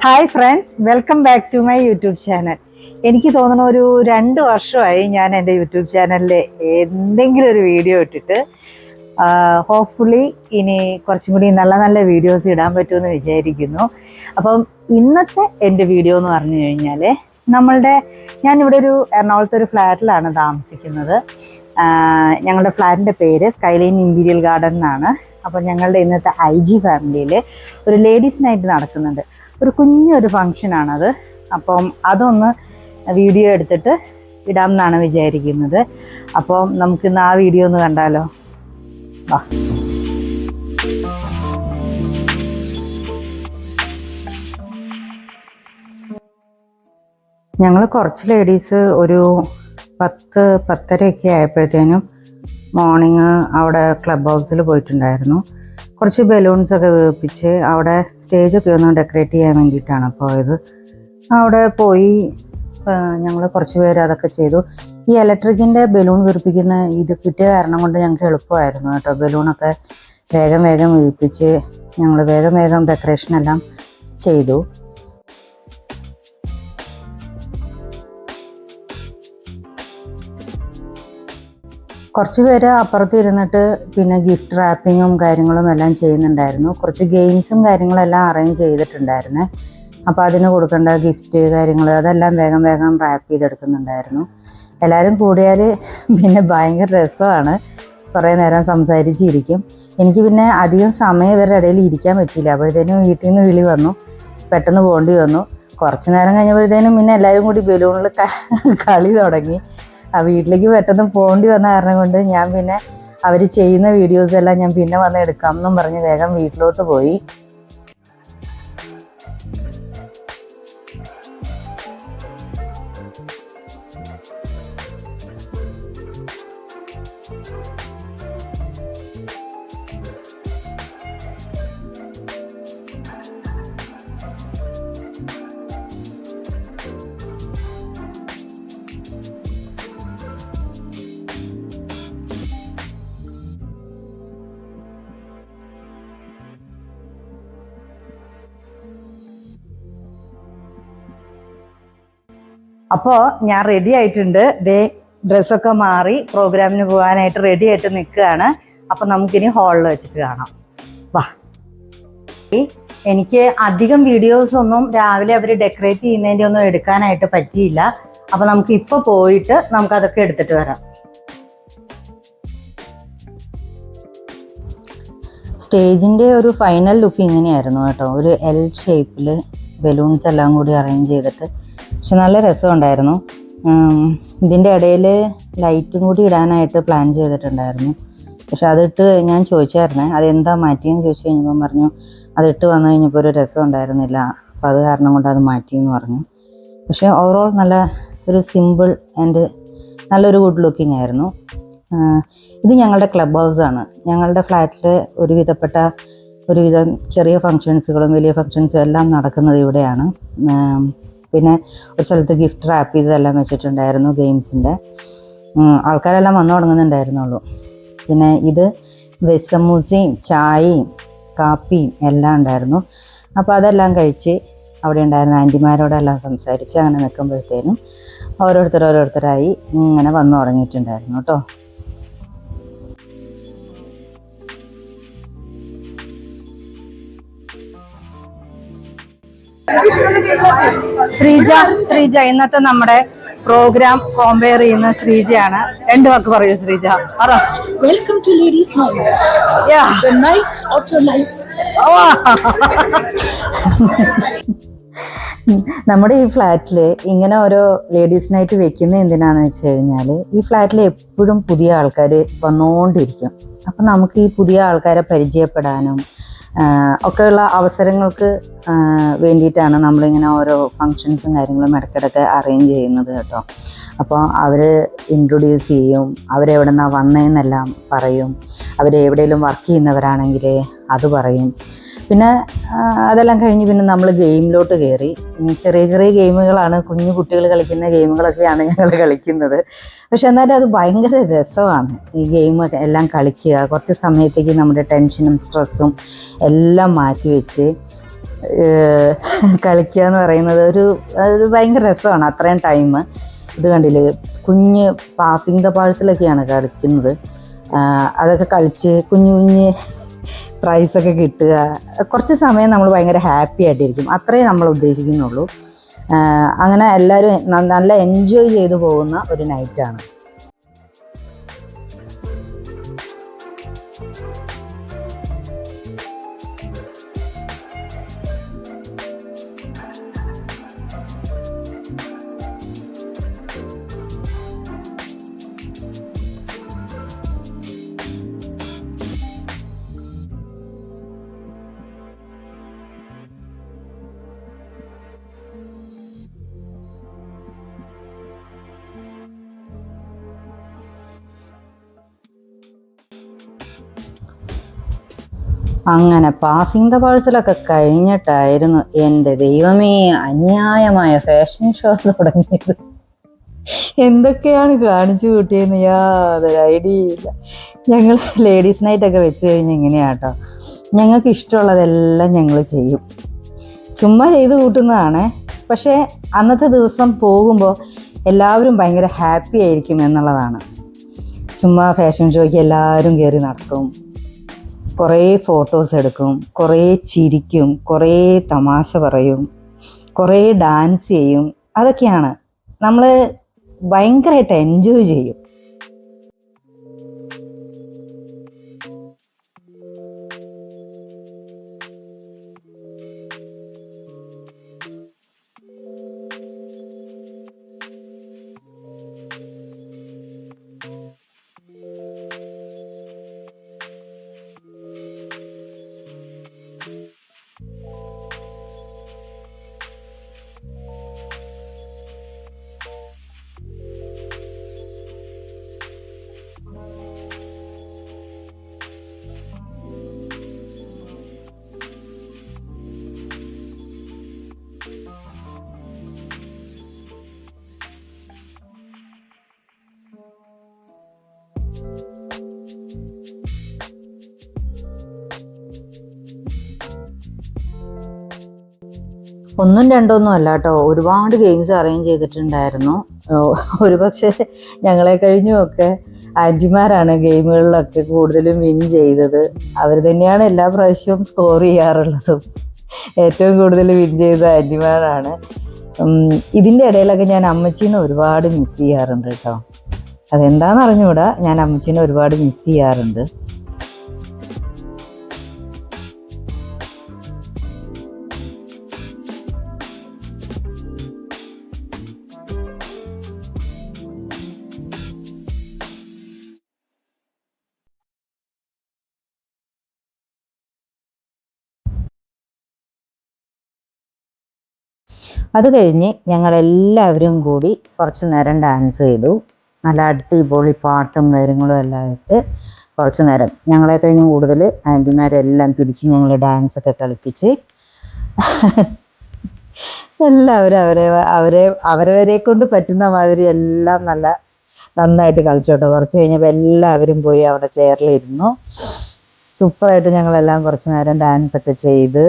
Hi friends, welcome back to my YouTube channel. എനിക്ക് തോന്നുന്നു ഒരു 2 വർഷമായി ഞാൻ എൻ്റെ യൂട്യൂബ് ചാനലിൽ എന്തെങ്കിലും ഒരു വീഡിയോ ഇട്ടിട്ട്. ഹോപ്പ്ഫുള്ളി ഇനി കുറച്ചും കൂടി നല്ല നല്ല വീഡിയോസ് ഇടാൻ പറ്റുമെന്ന് വിചാരിക്കുന്നു. അപ്പം ഇന്നത്തെ എൻ്റെ വീഡിയോ എന്ന് പറഞ്ഞു കഴിഞ്ഞാൽ ഞാനിവിടെ ഒരു എറണാകുളത്തെ ഒരു ഫ്ലാറ്റിലാണ് താമസിക്കുന്നത്. ഞങ്ങളുടെ ഫ്ലാറ്റിൻ്റെ പേര് സ്കൈലൈൻ ഇമ്പീരിയൽ ഗാർഡൻ എന്നാണ്. അപ്പോൾ ഞങ്ങളുടെ ഇന്നത്തെ IG ഫാമിലിയിൽ ഒരു ലേഡീസ് നൈറ്റ് നടക്കുന്നുണ്ട്. ഒരു കുഞ്ഞൊരു ഫങ്ഷനാണത്. അപ്പം അതൊന്ന് വീഡിയോ എടുത്തിട്ട് ഇടാം എന്നാണ് വിചാരിക്കുന്നത്. അപ്പം നമുക്കിന്ന് ആ വീഡിയോ ഒന്ന് കണ്ടാലോ. വാ. ഞങ്ങൾ കുറച്ച് ലേഡീസ് ഒരു 10-10:30 ആയപ്പോഴത്തേനും മോർണിംഗ് അവിടെ ക്ലബ് ഹൗസിൽ പോയിട്ടുണ്ടായിരുന്നു. കുറച്ച് ബലൂൺസൊക്കെ വീർപ്പിച്ച് അവിടെ സ്റ്റേജൊക്കെ ഒന്ന് ഡെക്കറേറ്റ് ചെയ്യാൻ വേണ്ടിയിട്ടാണ് പോയത്. അവിടെ പോയി ഞങ്ങൾ കുറച്ച് പേര് അതൊക്കെ ചെയ്തു. ഈ ഇലക്ട്രിക്കിൻ്റെ ബലൂൺ വീർപ്പിക്കുന്ന ഇത് കിട്ടിയ കാരണം കൊണ്ട് ഞങ്ങൾക്ക് എളുപ്പമായിരുന്നു കേട്ടോ. ബലൂണൊക്കെ വേഗം വേഗം വീർപ്പിച്ച് ഞങ്ങൾ വേഗം വേഗം ഡെക്കറേഷനെല്ലാം ചെയ്തു. കുറച്ച് പേര് അപ്പുറത്ത് ഇരുന്നിട്ട് പിന്നെ ഗിഫ്റ്റ് റാപ്പിങ്ങും കാര്യങ്ങളും എല്ലാം ചെയ്യുന്നുണ്ടായിരുന്നു. കുറച്ച് ഗെയിംസും കാര്യങ്ങളെല്ലാം അറേഞ്ച് ചെയ്തിട്ടുണ്ടായിരുന്നേ. അപ്പോൾ അതിന് കൊടുക്കേണ്ട ഗിഫ്റ്റ് കാര്യങ്ങൾ അതെല്ലാം വേഗം വേഗം റാപ്പ് ചെയ്തെടുക്കുന്നുണ്ടായിരുന്നു. എല്ലാവരും കൂടിയാൽ പിന്നെ ഭയങ്കര രസമാണ്. കുറേ നേരം സംസാരിച്ചിരിക്കും. എനിക്ക് പിന്നെ അധികം സമയം ഇവരുടെ ഇടയിൽ ഇരിക്കാൻ പറ്റിയില്ല. അപ്പോഴത്തേനും വീട്ടിൽ നിന്ന് വിളി വന്നു, പെട്ടെന്ന് പോകേണ്ടി വന്നു. കുറച്ച് നേരം കഴിഞ്ഞപ്പോഴത്തേനും പിന്നെ എല്ലാവരും കൂടി ബലൂണിൽ കളി തുടങ്ങി. ആ വീട്ടിലേക്ക് പെട്ടെന്ന് പോകേണ്ടി വന്ന കാരണം കൊണ്ട് ഞാൻ പിന്നെ അവർ ചെയ്യുന്ന വീഡിയോസ് എല്ലാം ഞാൻ പിന്നെ വന്ന് എടുക്കാം എന്നും പറഞ്ഞ് വേഗം വീട്ടിലോട്ട് പോയി. അപ്പോൾ ഞാൻ റെഡി ആയിട്ടുണ്ട്. ഡ്രസ്സൊക്കെ മാറി പ്രോഗ്രാമിന് പോകാനായിട്ട് റെഡി ആയിട്ട് നിൽക്കുകയാണ്. അപ്പം നമുക്കിനി ഹാളിൽ വെച്ചിട്ട് കാണാം. വാ. എനിക്ക് അധികം വീഡിയോസ് ഒന്നും രാവിലെ അവർ ഡെക്കറേറ്റ് ചെയ്യുന്നതിൻ്റെ ഒന്നും എടുക്കാനായിട്ട് പറ്റിയില്ല. അപ്പം നമുക്ക് ഇപ്പോൾ പോയിട്ട് നമുക്കതൊക്കെ എടുത്തിട്ട് വരാം. സ്റ്റേജിൻ്റെ ഒരു ഫൈനൽ ലുക്ക് ഇങ്ങനെയായിരുന്നു കേട്ടോ. ഒരു L ഷേപ്പിൽ ബലൂൺസ് എല്ലാം കൂടി അറേഞ്ച് ചെയ്തിട്ട്, പക്ഷെ നല്ല രസമുണ്ടായിരുന്നു. ഇതിൻ്റെ ഇടയിൽ ലൈറ്റും കൂടി ഇടാനായിട്ട് പ്ലാൻ ചെയ്തിട്ടുണ്ടായിരുന്നു. പക്ഷെ അതിട്ട് ഞാൻ ചോദിച്ചായിരുന്നേ അതെന്താ മാറ്റിയെന്ന് ചോദിച്ചു കഴിഞ്ഞപ്പോൾ പറഞ്ഞു അതിട്ട് വന്നു കഴിഞ്ഞപ്പോൾ ഒരു രസം ഉണ്ടായിരുന്നില്ല, അപ്പോൾ അത് കാരണം കൊണ്ട് അത് മാറ്റിയെന്ന് പറഞ്ഞു. പക്ഷേ ഓവറോൾ നല്ല ഒരു സിമ്പിൾ ആൻഡ് നല്ലൊരു ഗുഡ് ലുക്കിംഗ് ആയിരുന്നു. ഇത് ഞങ്ങളുടെ ക്ലബ് ഹൗസാണ്. ഞങ്ങളുടെ ഫ്ലാറ്റിൽ ഒരുവിധം ചെറിയ ഫങ്ഷൻസുകളും വലിയ ഫങ്ഷൻസും എല്ലാം നടക്കുന്നത് ഇവിടെയാണ്. പിന്നെ ഒരു സ്ഥലത്ത് ഗിഫ്റ്റ് റാപ്പ് ചെയ്തതെല്ലാം വെച്ചിട്ടുണ്ടായിരുന്നു ഗെയിംസിൻ്റെ. ആൾക്കാരെല്ലാം വന്നു തുടങ്ങുന്നുണ്ടായിരുന്നുള്ളൂ. പിന്നെ ഇത് വെസമൂസയും ചായയും കാപ്പിയും എല്ലാം ഉണ്ടായിരുന്നു. അപ്പോൾ അതെല്ലാം കഴിച്ച് അവിടെ ഉണ്ടായിരുന്ന ആൻറ്റിമാരോടെല്ലാം സംസാരിച്ച് അങ്ങനെ നിൽക്കുമ്പോഴത്തേനും ഓരോരുത്തരായി ഇങ്ങനെ വന്നു തുടങ്ങിയിട്ടുണ്ടായിരുന്നു കേട്ടോ. ശ്രീജ ഇന്നത്തെ നമ്മുടെ പ്രോഗ്രാം കോമ്പയർ ചെയ്യുന്ന ശ്രീജയാണ്. 2 വാക്ക് പറയൂ Sreeja. Welcome to ladies night. The night of your life. നമ്മുടെ ഈ ഫ്ലാറ്റിൽ ഇങ്ങനെ ഓരോ ലേഡീസ് നൈറ്റ് വെക്കുന്നത് എന്തിനാന്ന് വെച്ച് കഴിഞ്ഞാൽ ഈ ഫ്ലാറ്റിൽ എപ്പോഴും പുതിയ ആൾക്കാർ വന്നുകൊണ്ടിരിക്കും. അപ്പം നമുക്ക് ഈ പുതിയ ആൾക്കാരെ പരിചയപ്പെടാനും ഒക്കെയുള്ള അവസരങ്ങൾക്ക് വേണ്ടിയിട്ടാണ് നമ്മളിങ്ങനെ ഓരോ ഫങ്ഷൻസും കാര്യങ്ങളും ഇടയ്ക്കിടയ്ക്ക് അറേഞ്ച് ചെയ്യുന്നത് കേട്ടോ. അപ്പോൾ അവർ ഇൻട്രൊഡ്യൂസ് ചെയ്യും, അവരെവിടെ നിന്നാണ് വന്നതെന്നെല്ലാം പറയും. അവരെവിടെയെങ്കിലും വർക്ക് ചെയ്യുന്നവരാണെങ്കിൽ അത് പറയും. പിന്നെ അതെല്ലാം കഴിഞ്ഞ് പിന്നെ നമ്മൾ ഗെയിമിലോട്ട് കയറി. ചെറിയ ചെറിയ ഗെയിമുകളാണ്, കുഞ്ഞു കുട്ടികൾ കളിക്കുന്ന ഗെയിമുകളൊക്കെയാണ് ഞങ്ങൾ കളിക്കുന്നത്. പക്ഷെ എന്നാലും അത് ഭയങ്കര രസമാണ് ഈ ഗെയിം എല്ലാം കളിക്കുക. കുറച്ച് സമയത്തേക്ക് നമ്മുടെ ടെൻഷനും സ്ട്രെസ്സും എല്ലാം മാറ്റി വെച്ച് കളിക്കുക എന്ന് പറയുന്നത് ഒരു ഭയങ്കര രസമാണ് അത്രയും ടൈം. ഇത് കണ്ടില്ലേ, കുഞ്ഞ് പാസിംഗ് ദ പാഴ്സലൊക്കെയാണ് കളിക്കുന്നത്. അതൊക്കെ കളിച്ച് കുഞ്ഞു കുഞ്ഞ് പ്രൈസൊക്കെ കിട്ടുക. കുറച്ച് സമയം നമ്മൾ ഭയങ്കര ഹാപ്പി ആയിട്ടിരിക്കും, അത്രേ നമ്മൾ ഉദ്ദേശിക്കുന്നുള്ളൂ. അങ്ങനെ എല്ലാവരും നല്ല എൻജോയ് ചെയ്തു പോകുന്ന ഒരു നൈറ്റാണ്. അങ്ങനെ പാസിംഗ് ദ പാഴ്സലൊക്കെ കഴിഞ്ഞിട്ടായിരുന്നു എൻ്റെ ദൈവമേ അന്യായമായ ഫാഷൻ ഷോ തുടങ്ങിയത്. എന്തൊക്കെയാണ് കാണിച്ചു കൂട്ടിയെന്ന് യാതൊരു ഐഡിയ ഇല്ല. ഞങ്ങൾ ലേഡീസ് നൈറ്റൊക്കെ വെച്ച് കഴിഞ്ഞ് ഇങ്ങനെയാട്ടോ, ഞങ്ങൾക്ക് ഇഷ്ടമുള്ളതെല്ലാം ഞങ്ങൾ ചെയ്യും, ചുമ്മാ ചെയ്ത് കൂട്ടുന്നതാണ്. പക്ഷേ അന്നത്തെ ദിവസം പോകുമ്പോൾ എല്ലാവരും ഭയങ്കര ഹാപ്പി ആയിരിക്കും എന്നുള്ളതാണ്. ചുമ്മാ ഫാഷൻ ഷോയ്ക്ക് എല്ലാവരും കയറി നടക്കും, കുറേ ഫോട്ടോസ് എടുക്കും, കുറേ ചിരിക്കും, കുറേ തമാശ പറയും, കുറേ ഡാൻസ് ചെയ്യും. അതൊക്കെയാണ് നമ്മൾ ഭയങ്കരമായിട്ട് എൻജോയ് ചെയ്യും. ഒന്നും രണ്ടൊന്നും അല്ല കേട്ടോ, ഒരുപാട് ഗെയിംസ് അറേഞ്ച് ചെയ്തിട്ടുണ്ടായിരുന്നു. ഒരുപക്ഷെ ഞങ്ങളെ കഴിഞ്ഞുമൊക്കെ ആൻറ്റിമാരാണ് ഗെയിമുകളിലൊക്കെ കൂടുതലും വിൻ ചെയ്തത്. അവർ തന്നെയാണ് എല്ലാ പ്രാവശ്യവും സ്കോർ ചെയ്യാറുള്ളതും. ഏറ്റവും കൂടുതൽ വിൻ ചെയ്ത ആൻറ്റിമാരാണ്. ഇതിൻ്റെ ഇടയിലൊക്കെ ഞാൻ അമ്മച്ചീനെ ഒരുപാട് മിസ് ചെയ്യാറുണ്ട് കേട്ടോ. അതെന്താണെന്ന് അറിഞ്ഞുകൂടാ, ഞാൻ അമ്മച്ചീനെ ഒരുപാട് മിസ് ചെയ്യാറുണ്ട്. അത് കഴിഞ്ഞ് ഞങ്ങളെല്ലാവരും കൂടി കുറച്ച് നേരം ഡാൻസ് ചെയ്തു. നല്ല അടിപൊളി പാട്ടും കാര്യങ്ങളും എല്ലാം ആയിട്ട് കുറച്ച് നേരം ഞങ്ങളെ കഴിഞ്ഞ് കൂടുതൽ ആൻറ്റിമാരെല്ലാം പിടിച്ച് ഞങ്ങൾ ഡാൻസൊക്കെ കളിപ്പിച്ച് എല്ലാവരും അവരവരെ കൊണ്ട് പറ്റുന്ന മാതിരി എല്ലാം നന്നായിട്ട് കളിച്ചോട്ടോ. കുറച്ച് കഴിഞ്ഞപ്പോൾ എല്ലാവരും പോയി അവിടെ ചെയറിലിരുന്നു. സൂപ്പറായിട്ട് ഞങ്ങളെല്ലാം കുറച്ച് നേരം ഡാൻസൊക്കെ ചെയ്ത്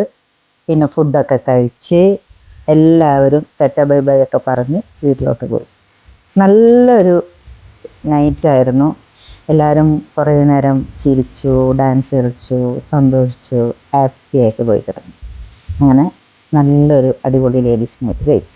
പിന്നെ ഫുഡൊക്കെ കഴിച്ച് എല്ലാവരും ടാറ്റ ബൈ ബൈ ഒക്കെ പറഞ്ഞ് വീട്ടിലോട്ട് പോയി. നല്ലൊരു നൈറ്റായിരുന്നു. എല്ലാവരും കുറേ നേരം ചിരിച്ചു, ഡാൻസ് കളിച്ചു, സന്തോഷിച്ചു, ഹാപ്പിയായിട്ട് പോയി കിടന്നു. അങ്ങനെ നല്ലൊരു അടിപൊളി ലേഡീസ് നൈറ്റ് കഴിച്ചു.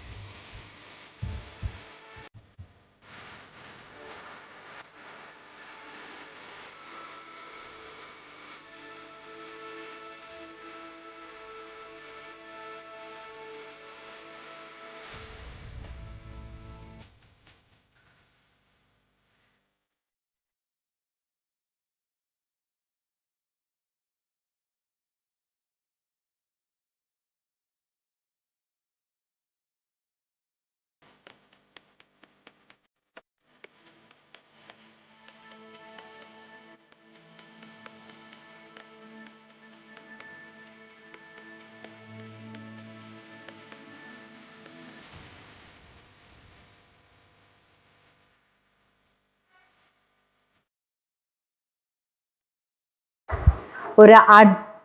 ഒരു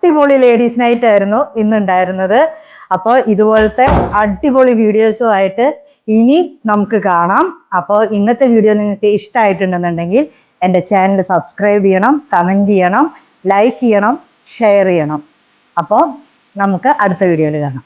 അടിപൊളി ലേഡീസ് നൈറ്റ് ആയിരുന്നു ഇന്നുണ്ടായിരുന്നത്. അപ്പോൾ ഇതുപോലത്തെ അടിപൊളി വീഡിയോസുമായിട്ട് ഇനി നമുക്ക് കാണാം. അപ്പോൾ ഇന്നത്തെ വീഡിയോ നിങ്ങൾക്ക് ഇഷ്ടമായിട്ടുണ്ടെന്നുണ്ടെങ്കിൽ എൻ്റെ ചാനൽ സബ്സ്ക്രൈബ് ചെയ്യണം, കമൻറ്റ് ചെയ്യണം, ലൈക്ക് ചെയ്യണം, ഷെയർ ചെയ്യണം. അപ്പോൾ നമുക്ക് അടുത്ത വീഡിയോയിൽ കാണാം.